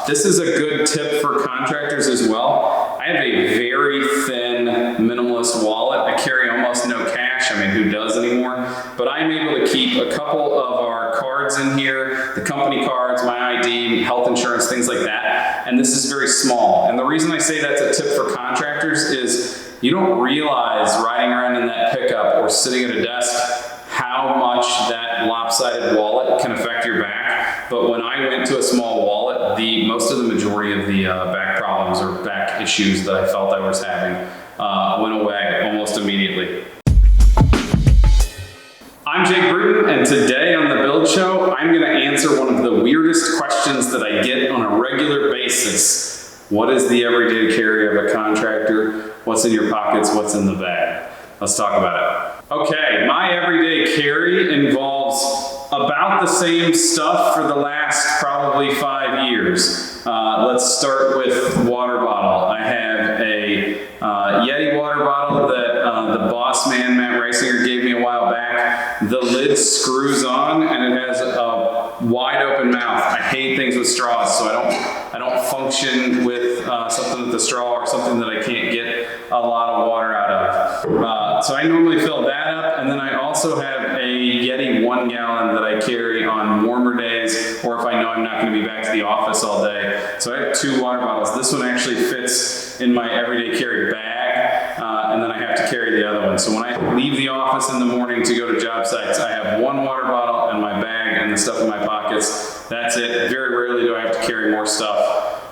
This is a good tip for contractors as well. I have a very thin minimalist wallet. I carry almost no cash. I mean, who does anymore? But I'm able to keep a couple of our cards in here, the company cards, my ID, health insurance, things like that. And this is very small. And the reason I say that's a tip for contractors is you don't realize riding around in that pickup or sitting at a desk how much that lopsided wallet can affect your back. But when I went to a small wallet, most of the majority of the back problems or back issues that I felt I was having went away almost immediately. I'm Jake Bruton, and today on the Build Show, I'm going to answer one of the weirdest questions that I get on a regular basis. What is the everyday carry of a contractor? What's in your pockets? What's in the bag? Let's talk about it. Okay, my everyday carry involves about the same stuff for the last probably 5 years. Let's start with water bottle. I have a Yeti water bottle that the boss man, Matt Reisinger, gave me a while back. The lid screws on and it has a wide open mouth. I hate things with straws, so I don't function with something with a straw or something that I can't get a lot of water out of. So I normally fill that up, and then I also have a Yeti 1 gallon that I carry on warmer days, or if I know I'm not going to be back to the office all day. So I have 2 water bottles. This one actually fits in my everyday carry bag, and then I have to carry the other one. So when I leave the office in the morning to go to job sites, I have 1 water bottle and my bag and the stuff in my pockets. That's it. Very rarely do I have to carry more stuff.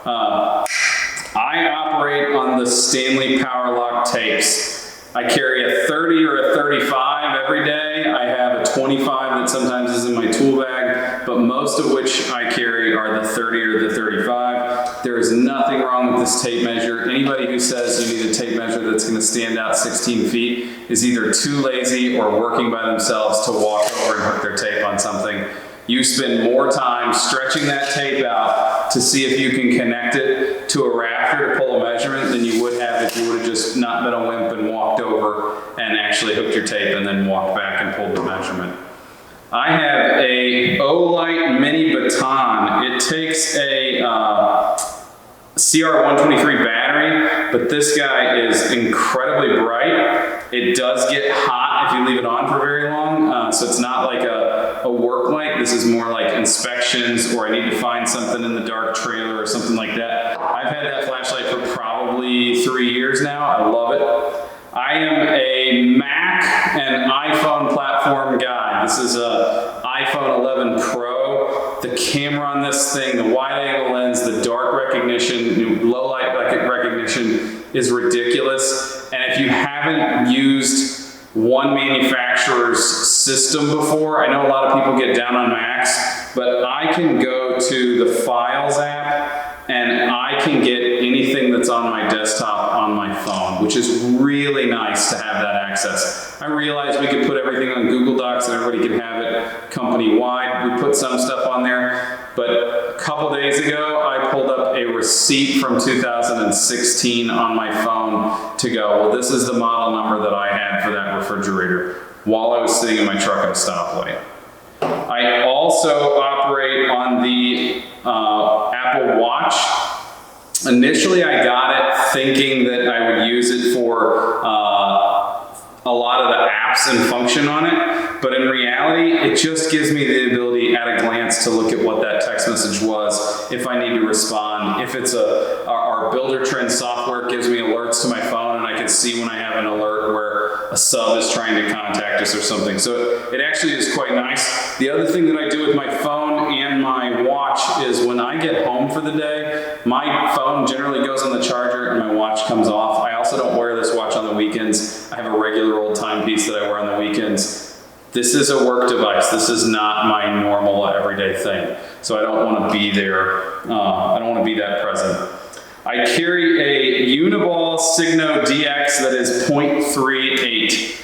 I operate on the Stanley Power Lock tapes. I carry a 30 or a 35 every day. I have a 25 that sometimes is in my tool bag, but most of which I carry are the 30 or the 35. There is nothing wrong with this tape measure. Anybody who says you need a tape measure that's going to stand out 16 feet is either too lazy or working by themselves to walk over and hook their tape on something. You spend more time stretching that tape out to see if you can connect it to a rafter to pull a measurement than you would have if you would have just not been a wimp and walked over and actually hooked your tape and then walked back and pulled the measurement. I have a Olight mini Baton. It takes a CR123 battery, but this guy is incredibly bright. It does get hot if you leave it on for very long, so it's not like a work light. This is more like inspections, or I need to find something in the dark trailer or something like that. I've had that flashlight for probably 3 years now. I love it. I am a Mac and iPhone platform guy. This is a iPhone 11 Pro. The camera on this thing, the wide angle lens, the dark recognition, low light recognition is ridiculous. And if you haven't used one manufacturer's system before, I know a lot of people get down on Macs, but I can go to the Files app and I can get anything that's on my desktop on my phone, which is really nice to have that access. I realized we could put everything on Google Docs and everybody could have it company-wide. We put some stuff on there, but a couple days ago, I pulled up a receipt from 2016 on my phone to go, well, this is the model number that I had for that refrigerator while I was sitting in my truck at a stoplight. I also operate on the Apple Watch. Initially, I got it thinking that I would use it for a lot of the apps and function on it, but in reality, it just gives me the ability at a glance to look at what that text message was, if I need to respond. If it's our Builder Trend software gives me alerts to my phone, and I can see when I have an alert where a sub is trying to contact us or something. So it actually is quite nice. The other thing that I do with my phone and my watch is when I get home for the day, my phone generally goes on the charger and my watch comes off. I also don't wear this watch on the weekends. I have a regular old timepiece that I wear on the weekends. This is a work device. This is not my normal everyday thing. So I don't want to be there. I don't want to be that present. I carry a Uniball Signo DX that is 0.38.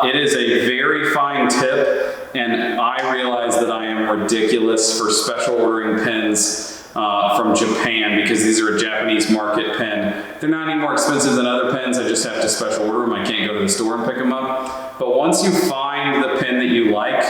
It is a very fine tip, and I realize that I am ridiculous for special ordering pens from Japan, because these are a Japanese market pen. They're not any more expensive than other pens. I just have to special order them. I can't go to the store and pick them up. But once you find the pen that you like,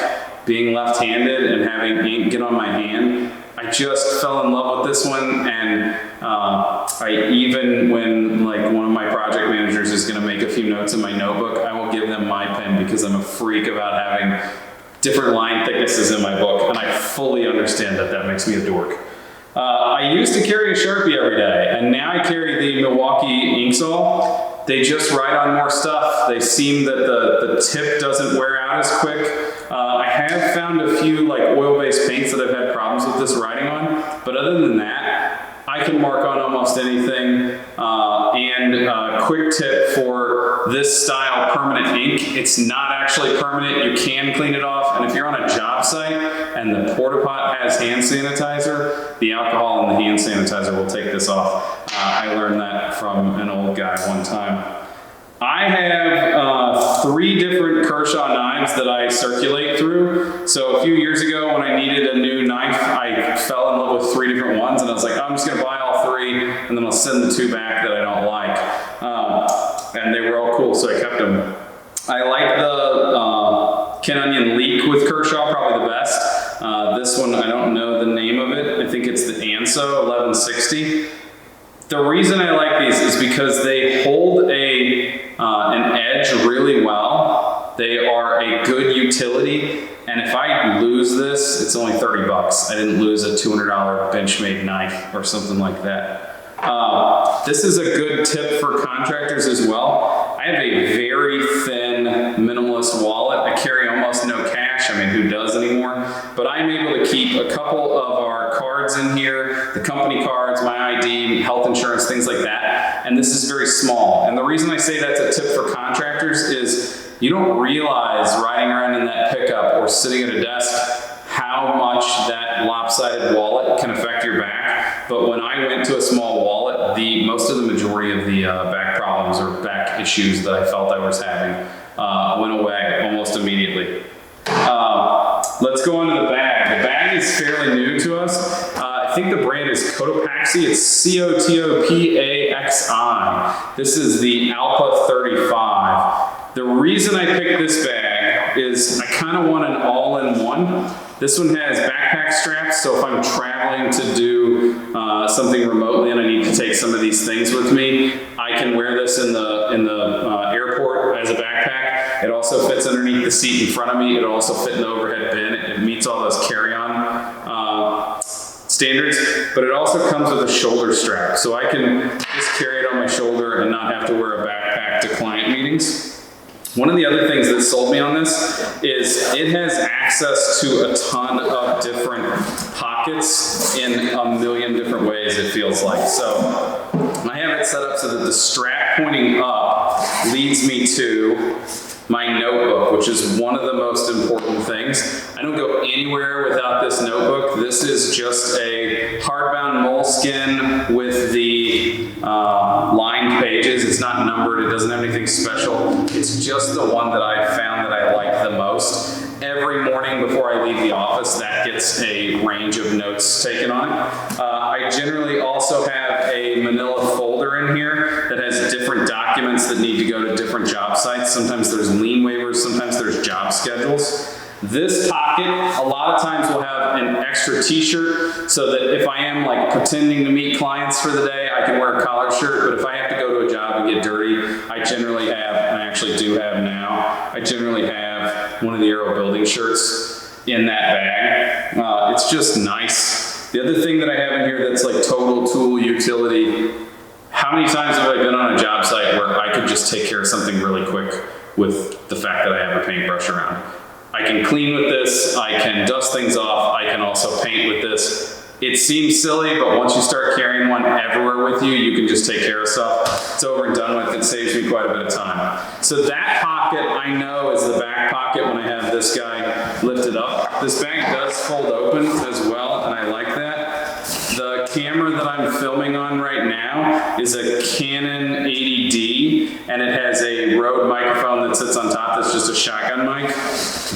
being left-handed and having ink get on my hand, I I just fell in love with this one, and I even, when like one of my project managers is going to make a few notes in my notebook, I will give them my pen because I'm a freak about having different line thicknesses in my book, and I fully understand that that makes me a dork. I used to carry a Sharpie every day, and now I carry the Milwaukee Inksol. They just write on more stuff. They seem that the tip doesn't wear out as quick. I have found a few like oil-based paints that I've had problems with this writing on, but other than that, I can mark on almost anything. Quick tip for this style permanent ink, it's not actually permanent. You can clean it off, and if you're on a job site and the porta pot has hand sanitizer, the alcohol in the hand sanitizer will take this off. I learned that from an old guy one time. I have 3 different Kershaw knives that I circulate through. So a few years ago when I needed a new knife, I fell in love with 3 different ones, and I was like, I'm just gonna buy all 3 and then I'll send the 2 back that I don't like. And they were all cool, so I kept them. I like the Canon Leak with Kershaw, probably the best. This one, I don't know the name of it. I think it's the Anso 1160. The reason I like these is because they hold an edge really well. They are a good utility, and if I lose this, it's only 30 bucks. I didn't lose a $200 Benchmade knife or something like that. This is a good tip for contractors as well. I have a very thin minimalist wallet. I carry almost no cash. I mean, who does anymore? But I'm able to keep a couple of our cards in here, the company cards, my ID, health insurance, things like that. And this is very small. And the reason I say that's a tip for contractors is you don't realize riding around in that pickup or sitting at a desk how much that lopsided wallet can affect your back. But when I went to a small wallet, most of the majority of the back problems or back issues that I felt I was having went away almost immediately. Let's go on to the bag. The bag is fairly new to us. I think the brand is Cotopaxi. It's Cotopaxi. This is the Alpha 35. The reason I picked this bag is I kind of want an all-in-one. This one has backpack straps, so if I'm traveling to do something remotely and I need to take some of these things with me, I can wear this in the airport as a backpack. It also fits underneath the seat in front of me. It'll also fit in the overhead bin. It meets all those carry-on standards, but it also comes with a shoulder strap, so I can just carry it on my shoulder and not have to wear a backpack to client meetings. One of the other things that sold me on this is it has access to a ton of different pockets in a million different ways, it feels like. So I have it set up so that the strap pointing up leads me to my notebook, which is one of the most important things. I don't go anywhere without this notebook. This is just a hardbound moleskin with the lined pages. It's not numbered. It doesn't have anything special. It's just the one that I found that I like the most. Every morning before I leave the office, that gets a range of notes taken on it. I generally also have a manila folder in here that has different documents that need to go to different job sites. Sometimes there's lien waivers, sometimes there's job schedules. This pocket, a lot of times will have an extra t-shirt so that if I am like pretending to meet clients for the day, I can wear a collared shirt, but if I have to go to a job and get dirty, I generally have, and I actually do have now, I generally have one of the Aero building shirts in that bag. It's just nice. The other thing that I have in here that's like total tool utility, how many times have I been on a job site where I could just take care of something really quick with the fact that I have a paintbrush around? I can clean with this, I can dust things off, I can also paint with this. It seems silly, but once you start carrying one everywhere with you, you can just take care of stuff. It's over and done with. It saves me quite a bit of time. So that pocket I know is the back pocket when I have this guy lifted up. This bag does fold open as well, and I like that. The camera that I'm filming on right now is a Canon 80D, and it has a Rode microphone that sits on top that's just a shotgun mic.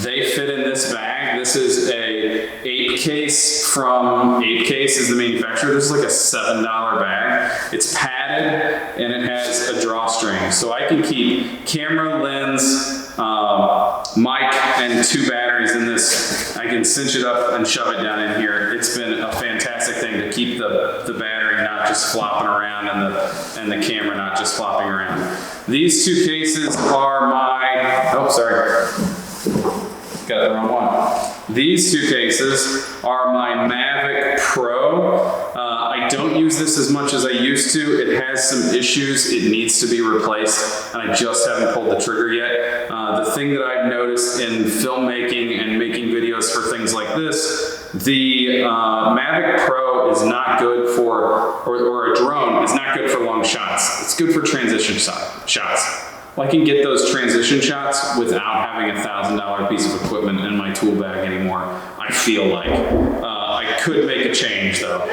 They fit in this bag. This is a Ape Case from Ape Case is the manufacturer. This is like a $7 bag. It's padded and it has a drawstring. So I can keep camera, lens, mic, and 2 batteries in this. I can cinch it up and shove it down in here. It's been a fantastic thing to keep the battery not just flopping around and the camera not just flopping around. These 2 cases are my, oh sorry, got the wrong one. These 2 cases are my Mavic Pro. I don't use this as much as I used to. It has some issues. It needs to be replaced, and I just haven't pulled the trigger yet. The thing that I've noticed in filmmaking and making videos for things like this, the Mavic Pro is not good for, or a drone is not good for long shots. It's good for transition shots. Well, I can get those transition shots without having a $1,000 piece of equipment in my tool bag anymore, I feel like. I could make a change though.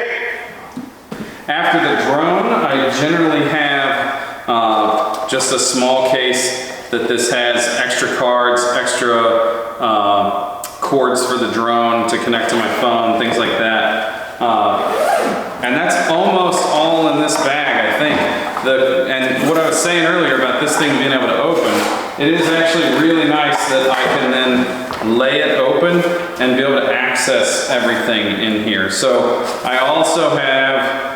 After the drone, I generally have just a small case that this has extra cards, extra cords for the drone to connect to my phone, things like that. And that's almost all in this bag, I think. And what I was saying earlier about this thing being able to open, it is actually really nice that I can then lay it open and be able to access everything in here. So I also have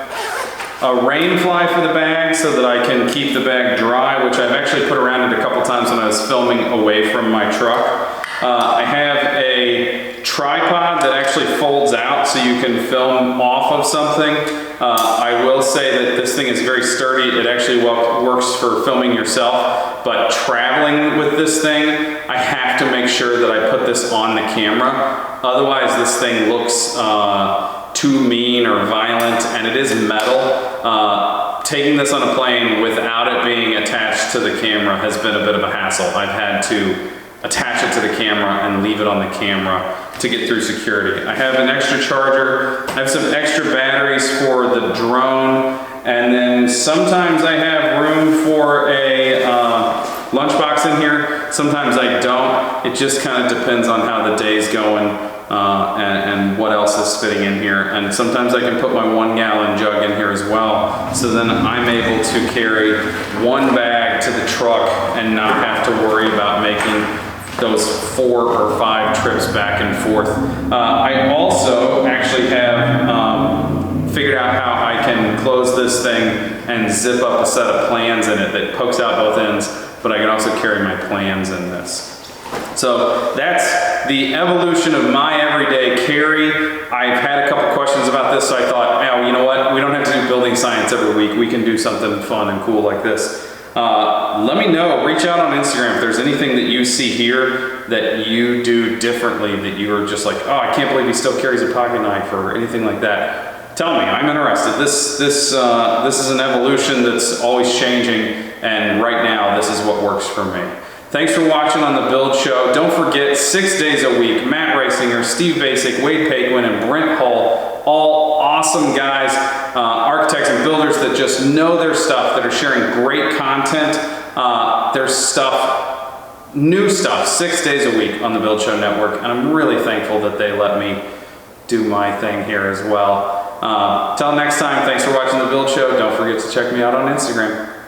a rain fly for the bag so that I can keep the bag dry, which I've actually put around it a couple times when I was filming away from my truck. I have a tripod that actually folds out so you can film off of something. I will say that this thing is very sturdy. It actually works for filming yourself, but traveling with this thing, I have to make sure that I put this on the camera. Otherwise, this thing looks too mean or violent, and it is metal. Taking this on a plane without it being attached to the camera has been a bit of a hassle. I've had to attach it to the camera and leave it on the camera to get through security. I have an extra charger. I have some extra batteries for the drone, and then sometimes I have room for a lunchbox in here. Sometimes I don't. It just kind of depends on how the day's going and what else is fitting in here. And sometimes I can put my 1-gallon jug in here as well. So then I'm able to carry 1 bag to the truck and not have to worry about making those 4 or 5 trips back and forth. I also actually have figured out how I can close this thing and zip up a set of plans in it that pokes out both ends, but I can also carry my plans in this. So that's the evolution of my everyday carry. I've had a couple questions about this, so I thought, oh, you know what? We don't have to do building science every week. We can do something fun and cool like this. Let me know, reach out on Instagram if there's anything that you see here that you do differently, that you are just like, oh, I can't believe he still carries a pocket knife or anything like that. Tell me, I'm interested. This is an evolution that's always changing, and right now this is what works for me. Thanks for watching on The Build Show. Don't forget, 6 days a week, Matt Rasinger, Steve Basic, Wade Paquin, and Brent Hull, all awesome guys, architects and builders that just know their stuff, that are sharing great content. There's stuff, new stuff, 6 days a week on the Build Show Network, and I'm really thankful that they let me do my thing here as well. Till next time, thanks for watching The Build Show. Don't forget to check me out on Instagram.